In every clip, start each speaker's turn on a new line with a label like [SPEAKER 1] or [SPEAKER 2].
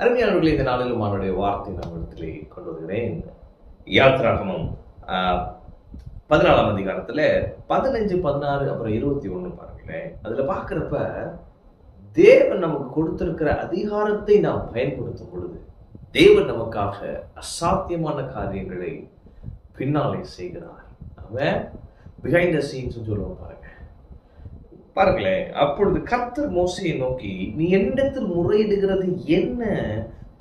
[SPEAKER 1] அருமையானவர்களே, இந்த நாளிலும் அவனுடைய வார்த்தை நான் இடத்திலே கொண்டு வருகிறேன். யாத்ராகமம் 14ஆம் அதிகாரத்துல 15, 16, அப்புறம் 21 பாருங்களேன். அதுல பாக்குறப்ப தேவன் நமக்கு கொடுத்திருக்கிற அதிகாரத்தை நாம் பயன்படுத்தும் பொழுது தேவன் நமக்காக அசாத்தியமான காரியங்களை பின்னாலே செய்கிறார். அவன் பிஹைண்ட் த சீன்ஸ் சொல்லுவோம் பாருங்களேன். அப்பொழுது கர்த்தர் மோசையை நோக்கி, நீ என்னிடத்தில் முறையிடுகிறது என்ன?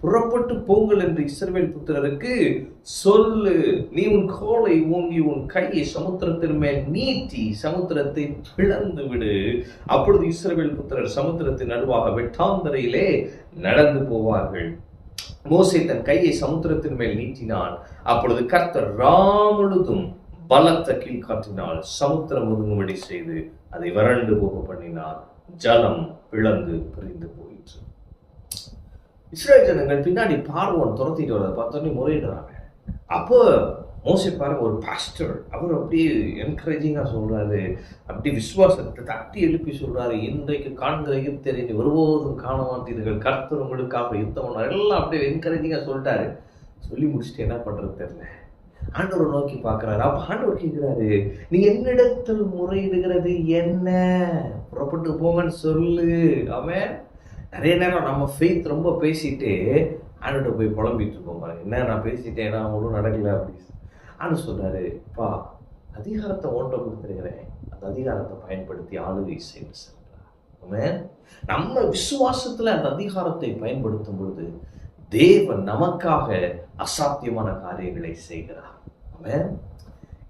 [SPEAKER 1] புறப்பட்டு போங்கள் என்று இஸ்ரவேல் புத்திரருக்கு சொல்லு. நீ உன் கோலை ஓங்கி உன் கையை சமுத்திரத்தின் மேல் நீட்டி சமுத்திரத்தை பிளந்து விடு. அப்பொழுது இஸ்ரவேல் புத்திரர் சமுத்திரத்தின் நடுவாக வெட்டாந்தரையிலே நடந்து போவார்கள். மோசே தன் கையை சமுத்திரத்தின் மேல் நீட்டினான். அப்பொழுது கர்த்தர் முழுதும் பலத்த கீழ்காற்றினால் சமுத்திரம் ஒதுங்கும்படி செய்து அதை வறண்டு போக பண்ணினார். ஜலம் பிளந்து பிரிந்து போயிற்று. இஸ்ரேல் ஜனங்கள் பின்னாடி பார்வோன் துரத்திட்டு வரதை பார்த்தோன்னே முறையிடுறாங்க. அப்போ மோசே பாருங்க, ஒரு பாஸ்டர், அவர் அப்படியே என்கரேஜிங்கா சொல்றாரு, அப்படி விசுவாசத்தை தட்டி எழுப்பி சொல்றாரு, இன்றைக்கு காண்கிற எகிப்தியரை ஒருபோதும் காண மாட்டீர்கள், கர்த்தர் உங்களுக்காக யுத்தம் பண்ணார், எல்லாம் அப்படியே என்கரேஜிங்கா சொல்லிட்டாரு. சொல்லி முடிச்சுட்டு என்ன பண்றது தெரியல. ஆண்டவரை நோக்கி பார்க்கிறாரு. அப்ப ஆண்டவர் கேட்கிறாரு, நீ என்னிடத்தில் முறையிடுகிறது என்ன? புறப்பட்டு போங்கன்னு சொல்லு. அவன் நிறைய நேரம் நம்ம ஃபெய்த் ரொம்ப பேசிட்டு ஆண்டோட போய் புலம்பிட்டு இருக்கோம் பாருங்க. என்ன நான் பேசிட்டேன், நான் ஒன்றும் நடக்கல அப்படி. ஆண்டு சொல்றாரு, பா அதிகாரத்தை ஓட்ட கொடுத்துருக்கிறேன், அந்த அதிகாரத்தை பயன்படுத்தி ஆளுகை செய்து சொல்றார். அவன் நம்ம விசுவாசத்துல அந்த அதிகாரத்தை பயன்படுத்தும் பொழுது தேவன் நமக்காக அசாத்தியமான காரியங்களை செய்கிறார். அவன்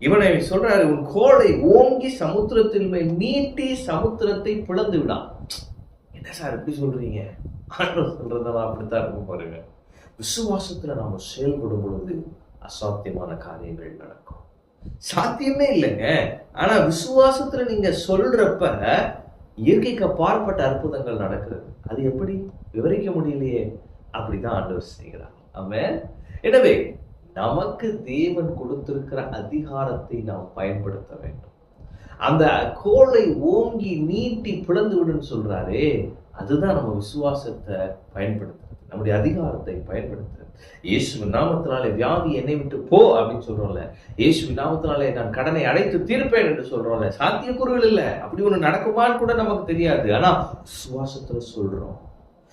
[SPEAKER 1] இவனை சொல்றாரு, உன் கோலை ஓங்கி சமுத்திரத்தின் மேல் நீட்டி சமுத்திரத்தை பிளந்து விடான். என்ன சார் எப்படி சொல்றீங்க? ஆண்டவர் சொல்றதெல்லாம் அப்படித்தான் இருக்கும் பாருங்க. விசுவாசத்துல நாம செயல்படும் பொழுது அசாத்தியமான காரியங்கள் நடக்கும். சாத்தியமே இல்லைங்க, ஆனா விசுவாசத்துல நீங்க சொல்றப்ப இயற்கைக்கு அப்பாற்பட்ட அற்புதங்கள் நடக்கிறது. அது எப்படி விவரிக்க முடியலையே. அப்படிதான் ஆண்டவர் செய்கிறார். அவன் எனவே நமக்கு தேவன் கொடுத்திருக்கிற அதிகாரத்தை நாம் பயன்படுத்த வேண்டும். அந்த கோலை ஓங்கி நீட்டி பிளந்து விடுன்னு சொல்றாரே, அதுதான் நம்ம விசுவாசத்தை பயன்படுத்துறது, நம்முடைய அதிகாரத்தை பயன்படுத்துறது. இயேசுவின் நாமத்தினாலே வியாதி என்னை விட்டு போ அப்படின்னு சொல்றோம்ல, இயேசுவின் நாமத்தினாலே நான் கடனை அடைத்து தீர்ப்பேன் என்று சொல்றோம்ல. சாத்தியக்கூறுகள் இல்லை, அப்படி ஒண்ணு நடக்குமான்னு கூட நமக்கு தெரியாது, ஆனா விசுவாசத்துல சொல்றோம்,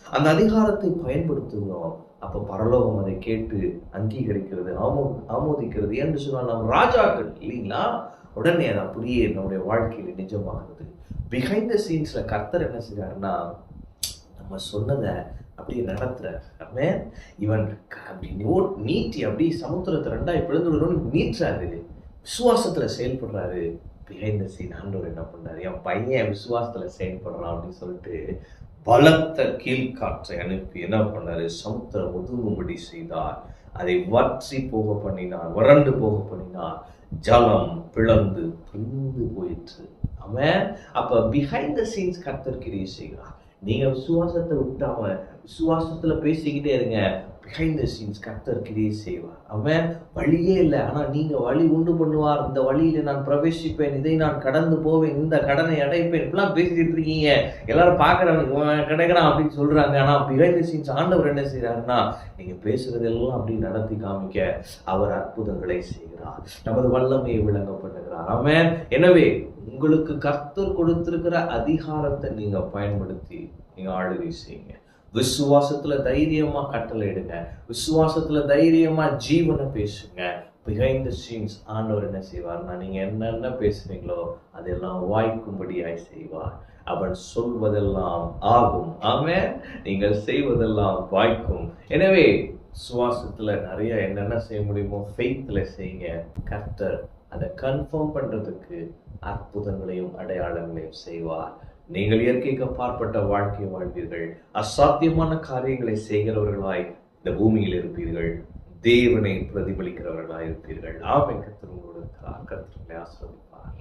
[SPEAKER 1] அந்த அதிகாரத்தை பயன்படுத்துகிறோம். அப்ப பரலோகம் அதை கேட்டு அங்கீகரிக்கிறது, ஆமோதிக்கிறது. என்று சொன்னால் நாம் ராஜாக்கள் இல்லைங்களா? உடனே அது அப்படியே நம்முடைய வாழ்க்கையில நிஜமாகிறது. பிஹைண்ட் த சீன்ஸ்ல கர்த்தர் என்ன செய்றாருன்னா, நம்ம சொன்னதை அப்படியே நடத்துறாரு. இவன் அப்படி நீட்டி அப்படி சமுத்திரத்தை ரெண்டாய் பிளந்து விடணும்னு நீட்டுறாரு, விசுவாசத்துல செயல்படுறாரு. பிஹைண்ட் த சீன் ஆண்டவர் என்ன பண்றாரு, என் பையன் விசுவாசத்துல செயல்படுறான் அப்படின்னு சொல்லிட்டு பலத்த கீழ்காற்றை அனுப்பி என்ன பண்ணாரு, சமுத்திரம் ஒதுங்கும்படி செய்தார். அதை வற்றி போக பண்ணினார், வறண்டு போக பண்ணினார். ஜலம் பிளந்து பிரிந்து போயிற்று. அவன் அப்ப பிஹைண்ட் த சீன்ஸ் கர்த்தர் கிரியை செய்கிறார். நீங்க விசுவாசத்தை விட்டாம விசுவாசத்துல பேசிக்கிட்டே இருங்க, பிஹைண்ட் த சீன்ஸ் கர்த்தர் கிரியை செய்வார். அவன் வழியே இல்லை, ஆனா நீங்க வழி உண்டு பண்ணுவார். இந்த வழியில நான் பிரவேசிப்பேன், இதை நான் கடந்து போவேன், இந்த கடனை அடைப்பேன், இப்பெல்லாம் பேசிட்டு இருக்கீங்க. எல்லாரும் பாக்குறவங்க கிடைக்கிறான் அப்படின்னு சொல்றாங்க, ஆனா பிஹைண்ட் த சீன்ஸ் ஆண்டவர் என்ன செய்யறாருன்னா, நீங்க பேசுறதெல்லாம் அப்படி நடத்தி காமிக்க அவர் அற்புதங்களை செய்கிறார், நமது வல்லமையை விளங்க பண்ணுகிறார். அவன் எனவே உங்களுக்கு கர்த்தர் கொடுத்திருக்கிற அதிகாரத்தை நீங்க பயன்படுத்தி நீங்க ஆளுகை செய்யுங்க. விசுவாசத்துல தைரியமா கட்டளையிடுங்க, விசுவாசத்துல தைரியமா ஜீவனை பேசுங்க. பிஹைண்ட் த சீன்ஸ் ஆண்டவர் என்ன செய்வார்னா, நீங்க என்னென்ன பேசுறீங்களோ அதெல்லாம் வாய்க்கும்படியாய் செய்வார். அவன் சொல்வதெல்லாம் ஆகும். ஆமென். நீங்கள் செய்வதெல்லாம் வாய்க்கும். எனவே விசுவாசத்துல நிறைய என்னென்ன செய்ய முடியுமோ ஃபெய்த்ல செய்யுங்க. கர்த்தர் அதை கன்ஃபார்ம் பண்றதுக்கு அற்புதங்களையும் அடையாளங்களையும் செய்வார். நீங்கள் இயற்கைக்கு அப்பாற்பட்ட வாழ்க்கை வாழ்வீர்கள், அசாத்தியமான காரியங்களை செய்கிறவர்களாய் இந்த பூமியில் இருப்பீர்கள், தேவனை பிரதிபலிக்கிறவர்களாய் இருப்பீர்கள். ஆமென். கர்த்தர் உங்களோடு இருக்கிறார். கர்த்தரை ஆசீர்வதிப்பார்.